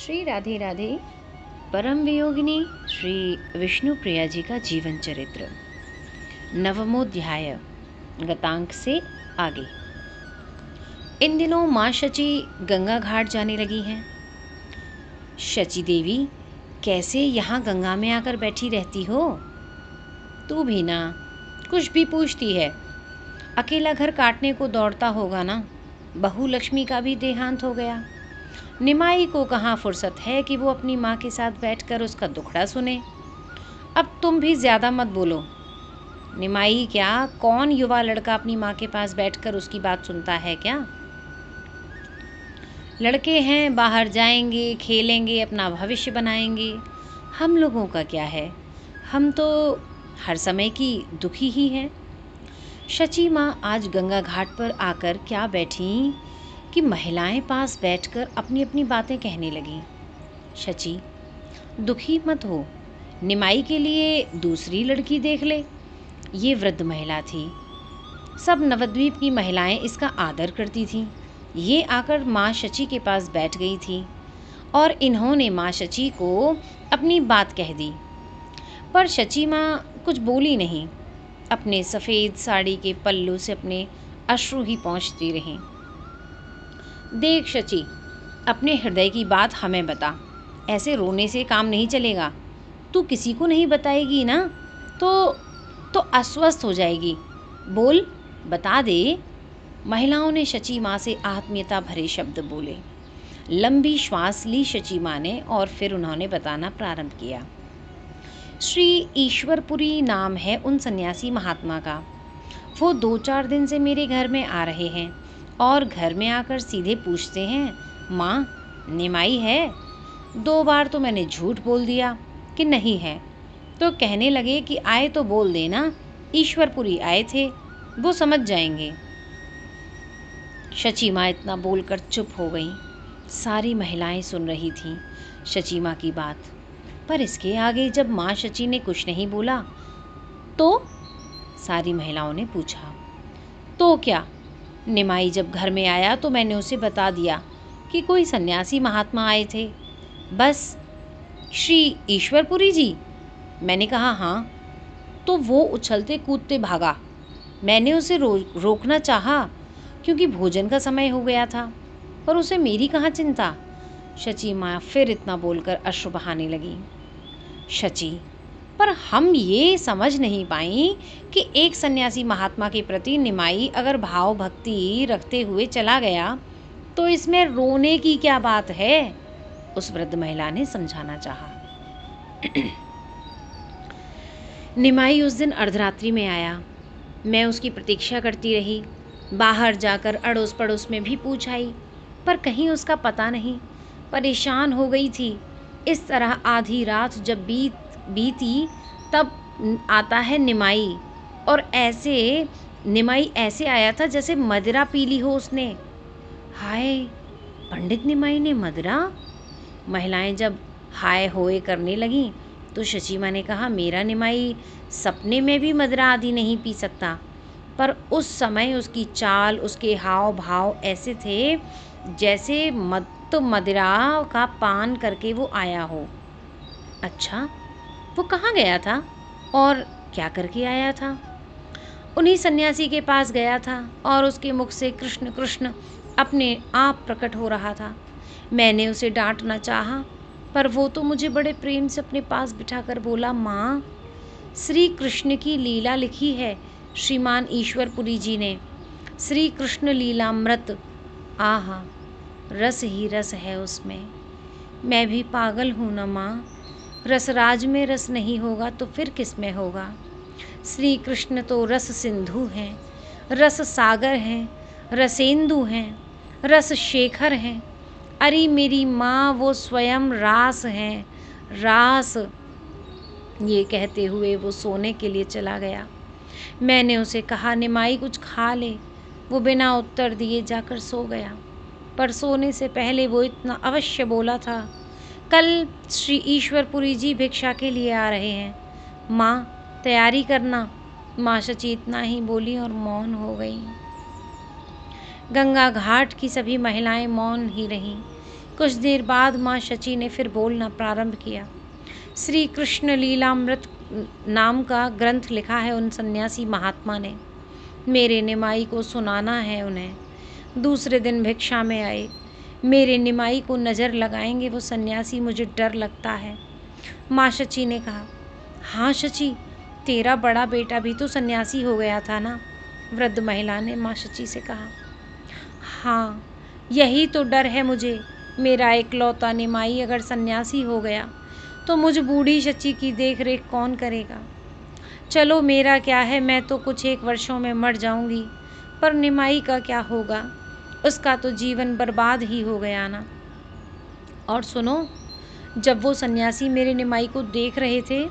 श्री राधे राधे। परम वियोगिनी श्री विष्णु प्रिया जी का जीवन चरित्र, नवमोध्याय, गतांक से आगे। इन दिनों माँ शची गंगा घाट जाने लगी हैं। शची देवी, कैसे यहाँ गंगा में आकर बैठी रहती हो? तू भी ना कुछ भी पूछती है। अकेला घर काटने को दौड़ता होगा ना। बहू लक्ष्मी का भी देहांत हो गया। निमाई को कहाँ फुर्सत है कि वो अपनी माँ के साथ बैठकर उसका दुखड़ा सुने। अब तुम भी ज़्यादा मत बोलो। निमाई क्या, कौन युवा लड़का अपनी माँ के पास बैठकर उसकी बात सुनता है क्या? लड़के हैं, बाहर जाएंगे, खेलेंगे, अपना भविष्य बनाएंगे। हम लोगों का क्या है? हम तो हर समय की दुखी ही हैं। शची माँ आज गंगा घाट पर आकर क्या बैठी कि महिलाएं पास बैठकर अपनी अपनी बातें कहने लगीं। शची, दुखी मत हो, निमाई के लिए दूसरी लड़की देख ले। ये वृद्ध महिला थी। सब नवद्वीप की महिलाएं इसका आदर करती थीं। ये आकर माँ शची के पास बैठ गई थी और इन्होंने माँ शची को अपनी बात कह दी। पर शची माँ कुछ बोली नहीं। अपने सफ़ेद साड़ी के पल्लू से अपने अश्रु ही पोंछती रहीं। देख शची, अपने हृदय की बात हमें बता। ऐसे रोने से काम नहीं चलेगा। तू किसी को नहीं बताएगी ना तो अस्वस्थ हो जाएगी। बोल, बता दे। महिलाओं ने शची माँ से आत्मीयता भरे शब्द बोले। लंबी श्वास ली शची माँ ने और फिर उन्होंने बताना प्रारंभ किया। श्री ईश्वरपुरी नाम है उन सन्यासी महात्मा का। वो 2-4 दिन से मेरे घर में आ रहे हैं और घर में आकर सीधे पूछते हैं, माँ निमाई है? 2 बार तो मैंने झूठ बोल दिया कि नहीं है, तो कहने लगे कि आए तो बोल देना, ईश्वरपुरी आए थे, वो समझ जाएंगे। शची माँ इतना बोलकर चुप हो गईं। सारी महिलाएं सुन रही थीं शची माँ की बात, पर इसके आगे जब माँ शची ने कुछ नहीं बोला तो सारी महिलाओं ने पूछा, तो क्या? निमाई जब घर में आया तो मैंने उसे बता दिया कि कोई सन्यासी महात्मा आए थे। बस। श्री ईश्वरपुरी जी? मैंने कहा हाँ। तो वो उछलते कूदते भागा। मैंने उसे रोकना चाहा क्योंकि भोजन का समय हो गया था, पर उसे मेरी कहाँ चिंता। शची माँ फिर इतना बोलकर अश्रु बहाने लगी। शची, पर हम ये समझ नहीं पाई कि एक सन्यासी महात्मा के प्रति निमाई अगर भाव भक्ति रखते हुए चला गया तो इसमें रोने की क्या बात है? उस वृद्ध महिला ने समझाना चाहा। निमाई उस दिन अर्धरात्रि में आया। मैं उसकी प्रतीक्षा करती रही। बाहर जाकर अड़ोस पड़ोस में भी पूछ आई, पर कहीं उसका पता नहीं। परेशान हो गई थी। इस तरह आधी रात जब बीती तब आता है निमाई, और निमाई ऐसे आया था जैसे मदिरा पी ली हो उसने। हाय, पंडित निमाई ने मदिरा? महिलाएं जब हाय होए करने लगीं तो शची माँ ने कहा, मेरा निमाई सपने में भी मदिरा आदि नहीं पी सकता। पर उस समय उसकी चाल, उसके हाव भाव ऐसे थे जैसे मदिरा का पान करके वो आया हो। अच्छा, वो कहाँ गया था और क्या करके आया था? उन्हीं सन्यासी के पास गया था और उसके मुख से कृष्ण कृष्ण अपने आप प्रकट हो रहा था। मैंने उसे डांटना चाहा, पर वो तो मुझे बड़े प्रेम से अपने पास बिठाकर बोला, माँ श्री कृष्ण की लीला लिखी है श्रीमान ईश्वरपुरी जी ने। श्री कृष्ण लीलामृत, आहा, रस ही रस है उसमें। मैं भी पागल हूँ न माँ। रसराज में रस नहीं होगा तो फिर किस में होगा? श्री कृष्ण तो रस सिंधु हैं, रस सागर हैं, रसेंदु हैं, रस शेखर हैं। अरे मेरी माँ, वो स्वयं रास हैं, रास। ये कहते हुए वो सोने के लिए चला गया। मैंने उसे कहा, निमाई कुछ खा ले। वो बिना उत्तर दिए जाकर सो गया। पर सोने से पहले वो इतना अवश्य बोला था, कल श्री ईश्वरपुरी जी भिक्षा के लिए आ रहे हैं, माँ तैयारी करना। माँ शची इतना ही बोली और मौन हो गई। गंगा घाट की सभी महिलाएं मौन ही रहीं। कुछ देर बाद माँ शची ने फिर बोलना प्रारंभ किया। श्री कृष्ण लीलामृत नाम का ग्रंथ लिखा है उन सन्यासी महात्मा ने। मेरे निमाई को सुनाना है उन्हें। दूसरे दिन भिक्षा में आए। मेरे निमाई को नज़र लगाएंगे वो सन्यासी, मुझे डर लगता है। माँ शची ने कहा, हाँ शची, तेरा बड़ा बेटा भी तो सन्यासी हो गया था ना। वृद्ध महिला ने माँ शची से कहा, हाँ यही तो डर है मुझे। मेरा इकलौता निमाई अगर सन्यासी हो गया तो मुझ बूढ़ी शची की देख रेख कौन करेगा। चलो मेरा क्या है, मैं तो कुछ एक वर्षों में मर जाऊंगी, पर निमाई का क्या होगा, उसका तो जीवन बर्बाद ही हो गया ना। और सुनो, जब वो सन्यासी मेरे निमाई को देख रहे थे,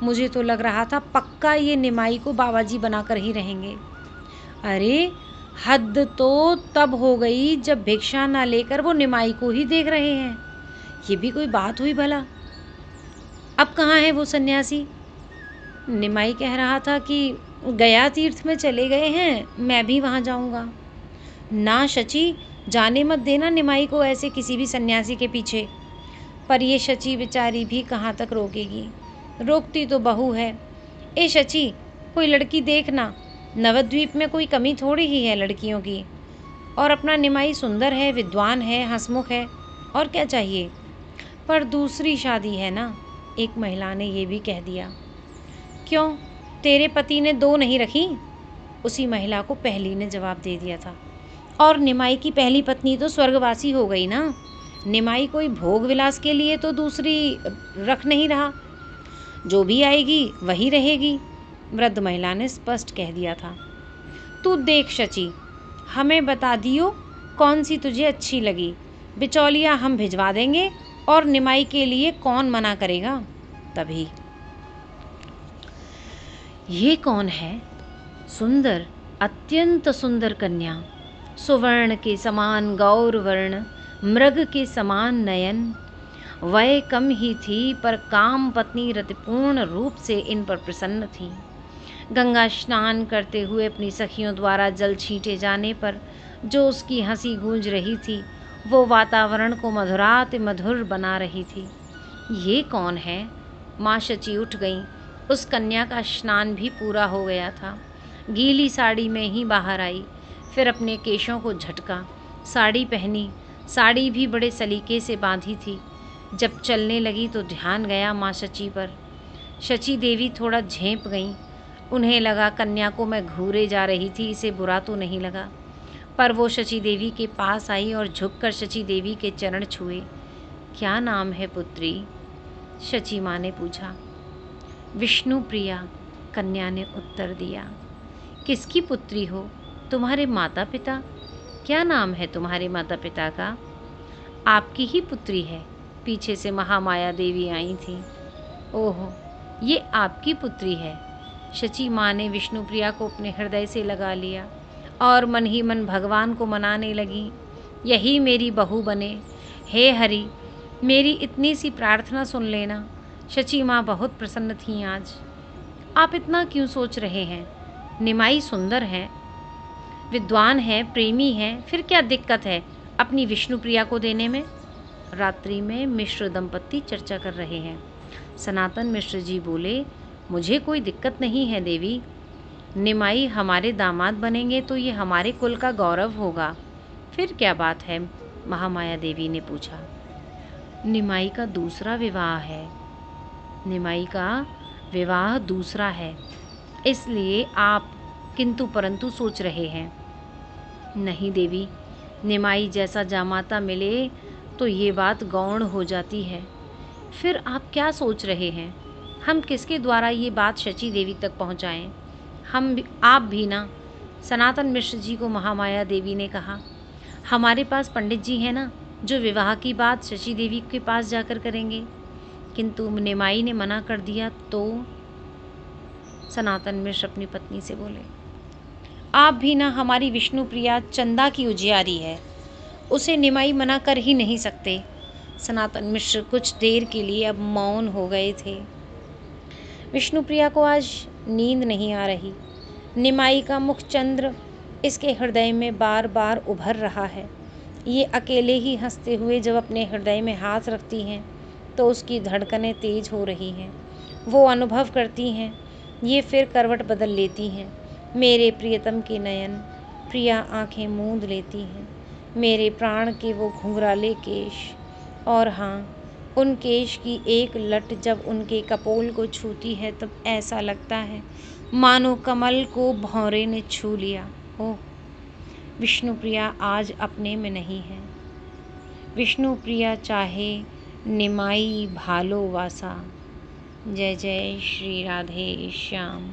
मुझे तो लग रहा था पक्का ये निमाई को बाबाजी बनाकर ही रहेंगे। अरे हद तो तब हो गई जब भिक्षा ना लेकर वो निमाई को ही देख रहे हैं। ये भी कोई बात हुई भला। अब कहाँ है वो सन्यासी? निमाई कह रहा था कि गया तीर्थ में चले गए हैं, मैं भी वहाँ जाऊँगा। ना शची, जाने मत देना निमाई को ऐसे किसी भी सन्यासी के पीछे। पर ये शची बेचारी भी कहाँ तक रोकेगी, रोकती तो बहू है। ए शची, कोई लड़की देखना, नवद्वीप में कोई कमी थोड़ी ही है लड़कियों की। और अपना निमाई सुंदर है, विद्वान है, हंसमुख है, और क्या चाहिए। पर दूसरी शादी है ना, एक महिला ने ये भी कह दिया। क्यों, तेरे पति ने दो नहीं रखी? उसी महिला को पहली ने जवाब दे दिया था। और निमाई की पहली पत्नी तो स्वर्गवासी हो गई ना। निमाई कोई भोग विलास के लिए तो दूसरी रख नहीं रहा। जो भी आएगी वही रहेगी, वृद्ध महिला ने स्पष्ट कह दिया था। तू देख शची, हमें बता दियो कौन सी तुझे अच्छी लगी, बिचौलिया हम भिजवा देंगे, और निमाई के लिए कौन मना करेगा। तभी, ये कौन है? सुंदर, अत्यंत सुंदर कन्या, सुवर्ण के समान गौर वर्ण, मृग के समान नयन। वय कम ही थी पर काम पत्नी रतिपूर्ण रूप से इन पर प्रसन्न थी। गंगा स्नान करते हुए अपनी सखियों द्वारा जल छींटे जाने पर जो उसकी हंसी गूंज रही थी, वो वातावरण को मधुराति मधुर बना रही थी। ये कौन है? माँ शची उठ गईं। उस कन्या का स्नान भी पूरा हो गया था। गीली साड़ी में ही बाहर आई, फिर अपने केशों को झटका, साड़ी पहनी। साड़ी भी बड़े सलीके से बांधी थी। जब चलने लगी तो ध्यान गया माँ शची पर। शची देवी थोड़ा झेंप गईं। उन्हें लगा कन्या को मैं घूरे जा रही थी, इसे बुरा तो नहीं लगा। पर वो शची देवी के पास आई और झुककर शची देवी के चरण छुए। क्या नाम है पुत्री? शची माँ ने पूछा। विष्णु प्रिया, कन्या ने उत्तर दिया। किसकी पुत्री हो? तुम्हारे माता पिता? क्या नाम है तुम्हारे माता पिता का? आपकी ही पुत्री है। पीछे से महामाया देवी आई थी। ओहो, ये आपकी पुत्री है। शची माँ ने विष्णुप्रिया को अपने हृदय से लगा लिया और मन ही मन भगवान को मनाने लगी, यही मेरी बहू बने। हे हरि, मेरी इतनी सी प्रार्थना सुन लेना। शची माँ बहुत प्रसन्न थीं आज। आप इतना क्यों सोच रहे हैं? निमाई सुंदर है, विद्वान है, प्रेमी है, फिर क्या दिक्कत है अपनी विष्णुप्रिया को देने में? रात्रि में मिश्र दंपत्ति चर्चा कर रहे हैं। सनातन मिश्र जी बोले, मुझे कोई दिक्कत नहीं है देवी। निमाई हमारे दामाद बनेंगे तो ये हमारे कुल का गौरव होगा। फिर क्या बात है? महामाया देवी ने पूछा। निमाई का दूसरा विवाह है। निमाई का विवाह दूसरा है, इसलिए आप किंतु परंतु सोच रहे हैं। नहीं देवी, निमाई जैसा जामाता मिले तो ये बात गौण हो जाती है। फिर आप क्या सोच रहे हैं? हम किसके द्वारा ये बात शची देवी तक पहुंचाएं? हम भी, आप भी ना। सनातन मिश्र जी को महामाया देवी ने कहा। हमारे पास पंडित जी हैं ना, जो विवाह की बात शची देवी के पास जाकर करेंगे। किंतु निमाई ने मना कर दिया तो? सनातन मिश्र अपनी पत्नी से बोले, आप भी ना। हमारी विष्णुप्रिया चंदा की उजियारी है, उसे निमाई मना कर ही नहीं सकते। सनातन मिश्र कुछ देर के लिए अब मौन हो गए थे। विष्णुप्रिया को आज नींद नहीं आ रही। निमाई का मुखचंद्र इसके हृदय में बार बार उभर रहा है। ये अकेले ही हंसते हुए जब अपने हृदय में हाथ रखती हैं तो उसकी धड़कनें तेज हो रही हैं। वो अनुभव करती हैं, ये फिर करवट बदल लेती हैं। मेरे प्रियतम के नयन प्रिया आंखें मूंद लेती हैं। मेरे प्राण के वो घुंघराले केश, और हाँ, उन केश की एक लट जब उनके कपोल को छूती है तब ऐसा लगता है मानो कमल को भौरे ने छू लिया। ओह, विष्णुप्रिया आज अपने में नहीं है। विष्णुप्रिया चाहे निमाई भालो वासा। जय जय श्री राधे श्याम।